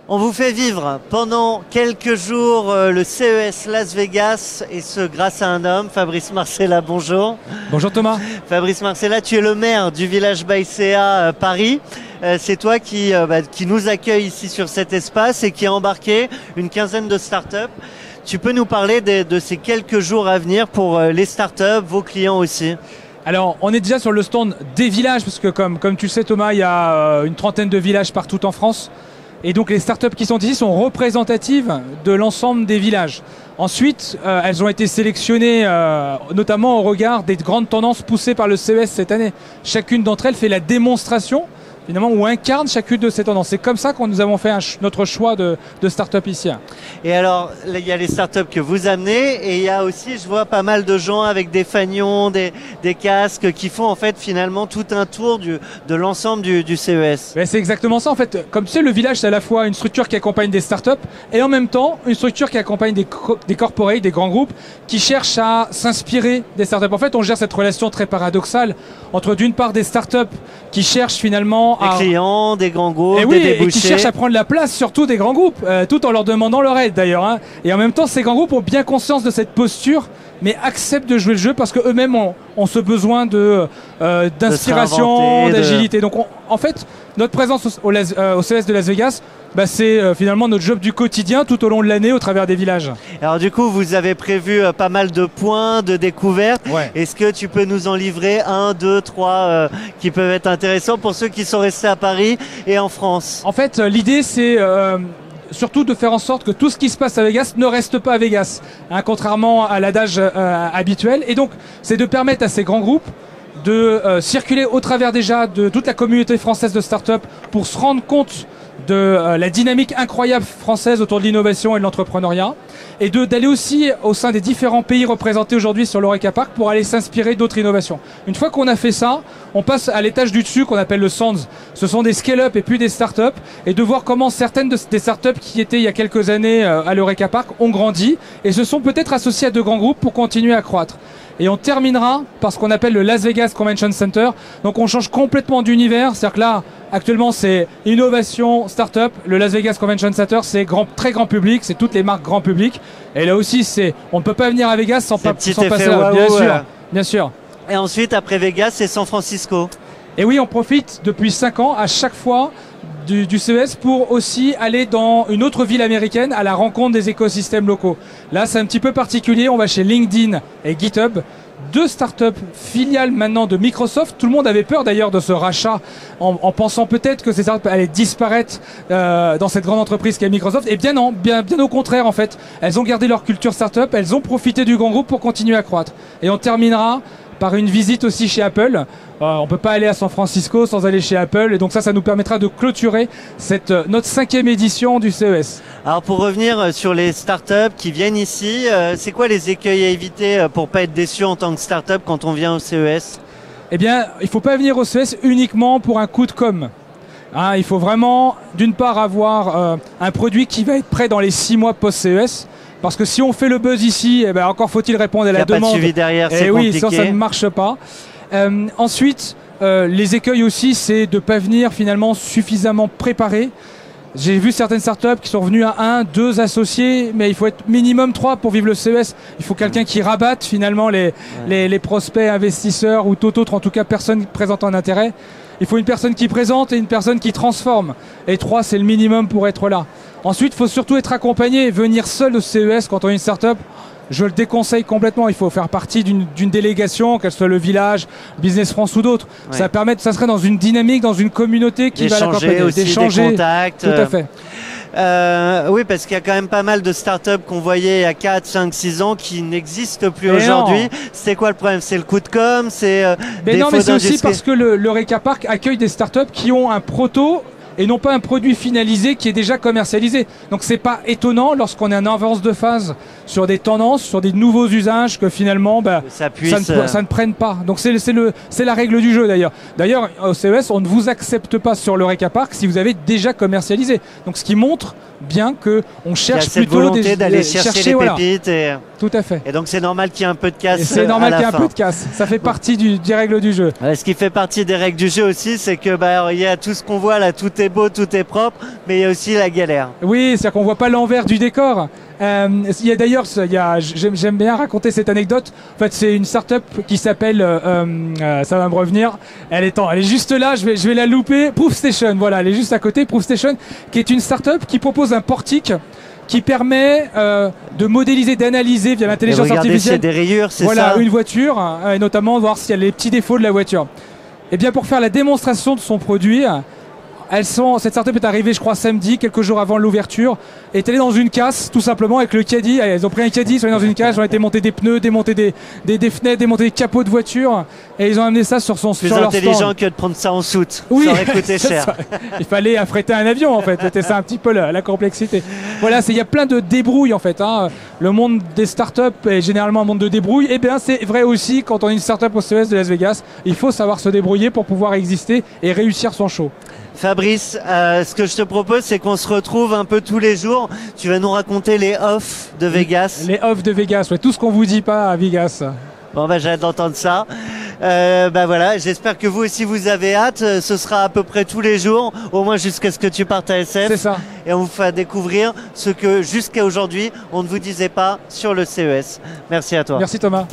On vous fait vivre pendant quelques jours le CES Las Vegas et ce grâce à un homme, Fabrice Marcella, bonjour. Bonjour Thomas. Fabrice Marcella, tu es le maire du village Baïséa Paris. C'est toi qui nous accueille ici sur cet espace et qui a embarqué une quinzaine de startups. Tu peux nous parler de ces quelques jours à venir pour les startups, vos clients aussi? Alors, on est déjà sur le stand des villages, parce que comme tu le sais Thomas, il y a une trentaine de villages partout en France. Et donc les startups qui sont ici sont représentatives de l'ensemble des villages. Ensuite, elles ont été sélectionnées notamment au regard des grandes tendances poussées par le CES cette année. Chacune d'entre elles fait la démonstration, finalement, ou incarne chacune de ces tendances. C'est comme ça que nous avons fait notre choix de start-up ici. Et alors, il y a les startups que vous amenez et il y a aussi, je vois pas mal de gens avec des fanions, des casques qui font en fait finalement tout un tour de l'ensemble du CES. Ben, c'est exactement ça en fait. Comme tu sais, le village c'est à la fois une structure qui accompagne des startups et en même temps une structure qui accompagne des corporates, des grands groupes qui cherchent à s'inspirer des startups. En fait, on gère cette relation très paradoxale entre d'une part des startups qui cherchent finalement des clients, des grands groupes, et des débouchés. Et qui cherchent à prendre la place surtout des grands groupes, tout en leur demandant leur aide d'ailleurs. Hein. Et en même temps, ces grands groupes ont bien conscience de cette posture, mais acceptent de jouer le jeu parce qu'eux-mêmes ont ce besoin d'inspiration, d'agilité. Donc en fait, notre présence au CES de Las Vegas, c'est finalement notre job du quotidien tout au long de l'année au travers des villages. Alors du coup, vous avez prévu pas mal de points de découverte. Ouais. Est-ce que tu peux nous en livrer 1, 2, 3 qui peuvent être intéressants pour ceux qui sont restés à Paris et en France? En fait, l'idée c'est surtout de faire en sorte que tout ce qui se passe à Vegas ne reste pas à Vegas, hein, contrairement à l'adage habituel. Et donc, c'est de permettre à ces grands groupes de circuler au travers déjà de toute la communauté française de start-up pour se rendre compte de la dynamique incroyable française autour de l'innovation et de l'entrepreneuriat, et d'aller aussi au sein des différents pays représentés aujourd'hui sur l'Horeca Park pour aller s'inspirer d'autres innovations. Une fois qu'on a fait ça, on passe à l'étage du dessus qu'on appelle le SANS. Ce sont des scale-up et puis des startups, et de voir comment certaines des startups qui étaient il y a quelques années à l'Horeca Park ont grandi et se sont peut-être associées à de grands groupes pour continuer à croître. Et on terminera par ce qu'on appelle le Las Vegas Convention Center. Donc on change complètement d'univers. C'est-à-dire que là, actuellement, c'est innovation, start-up. Le Las Vegas Convention Center, c'est très grand public. C'est toutes les marques grand public. Et là aussi, on ne peut pas venir à Vegas sans passer là. Bien sûr. Et ensuite, après Vegas, c'est San Francisco. Et oui, on profite depuis 5 ans à chaque fois du CES pour aussi aller dans une autre ville américaine à la rencontre des écosystèmes locaux. Là, c'est un petit peu particulier. On va chez LinkedIn et GitHub, deux startups filiales maintenant de Microsoft. Tout le monde avait peur d'ailleurs de ce rachat en pensant peut-être que ces startups allaient disparaître dans cette grande entreprise qu'est Microsoft. Et bien non, bien au contraire en fait. Elles ont gardé leur culture startup, elles ont profité du grand groupe pour continuer à croître. Et on terminera par une visite aussi chez Apple. On ne peut pas aller à San Francisco sans aller chez Apple, et donc ça nous permettra de clôturer notre 5e édition du CES. Alors pour revenir sur les startups qui viennent ici, c'est quoi les écueils à éviter pour pas être déçu en tant que startup quand on vient au CES? Eh bien, il ne faut pas venir au CES uniquement pour un coup de com'. Hein, il faut vraiment, d'une part, avoir un produit qui va être prêt dans les 6 mois post-CES. Parce que si on fait le buzz ici, encore faut-il répondre à la demande. Il n'y a pas de suivi derrière, c'est compliqué. Oui, ça ne marche pas. Ensuite, les écueils aussi, c'est de ne pas venir finalement suffisamment préparé. J'ai vu certaines startups qui sont venues à 1, 2 associés, mais il faut être minimum 3 pour vivre le CES. Il faut quelqu'un qui rabatte finalement les prospects, investisseurs ou tout autre, en tout cas personne présentant un intérêt. Il faut une personne qui présente et une personne qui transforme. Et 3, c'est le minimum pour être là. Ensuite, il faut surtout être accompagné. Venir seul au CES quand on est une start-up, je le déconseille complètement. Il faut faire partie d'une délégation, qu'elle soit le village, Business France ou d'autres. Ouais. Ça serait dans une dynamique, dans une communauté qui va l'accompagner. D'échanger, des contacts. Tout à fait. Oui, parce qu'il y a quand même pas mal de startups qu'on voyait il y a 4, 5, 6 ans qui n'existent plus aujourd'hui. C'était quoi le problème? C'est le coup de com'? C'est mais c'est aussi parce que l'Horeca Park accueille des startups qui ont un proto et non pas un produit finalisé qui est déjà commercialisé. Donc c'est pas étonnant lorsqu'on est en avance de phase sur des tendances, sur des nouveaux usages que finalement ça ne prenne pas. Donc c'est la règle du jeu d'ailleurs. D'ailleurs au CES on ne vous accepte pas sur l'Eureka Park si vous avez déjà commercialisé. Donc ce qui montre bien qu'on cherche plutôt volonté d'aller chercher les pépites. Tout à fait. Et donc c'est normal qu'il y ait un peu de casse. C'est normal qu'il y ait un peu de casse. Ça fait partie des règles du jeu. Ce qui fait partie des règles du jeu aussi, c'est que il y a tout ce qu'on voit là, tout est beau, tout est propre, mais il y a aussi la galère. Oui, c'est-à-dire qu'on voit pas l'envers du décor. Il y a d'ailleurs, j'aime bien raconter cette anecdote. En fait, c'est une start-up qui s'appelle, ça va me revenir. Elle est juste là. Je vais la louper. Proof Station. Voilà, elle est juste à côté. Proof Station, qui est une start-up qui propose un portique qui permet de modéliser, d'analyser via l'intelligence artificielle. Des rayures, c'est voilà, ça. Une voiture, et notamment voir s'il y a les petits défauts de la voiture. Et bien pour faire la démonstration de son produit. Cette startup est arrivée, je crois, samedi, quelques jours avant l'ouverture, est allée dans une casse, tout simplement, avec le caddie. Ils ont pris un caddie, ils sont allés dans une casse, ils ont été monter des pneus, démonter des fenêtres, démonter des capots de voiture, et ils ont amené ça sur leur stand. Plus intelligent que de prendre ça en soute. Oui, ça aurait coûté cher. Il fallait affréter un avion, en fait. C'était ça un petit peu la complexité. Voilà, il y a plein de débrouilles, en fait. Le monde des startups est généralement un monde de débrouille. Et bien, c'est vrai aussi quand on est une startup au CES de Las Vegas. Il faut savoir se débrouiller pour pouvoir exister et réussir son show. Fabrice, ce que je te propose, c'est qu'on se retrouve un peu tous les jours. Tu vas nous raconter les off de Vegas. Les off de Vegas, ouais, tout ce qu'on vous dit pas à Vegas. Bon, j'ai hâte d'entendre ça. Voilà, j'espère que vous aussi vous avez hâte. Ce sera à peu près tous les jours, au moins jusqu'à ce que tu partes à SF. C'est ça. Et on vous fera découvrir ce que jusqu'à aujourd'hui on ne vous disait pas sur le CES. Merci à toi. Merci Thomas.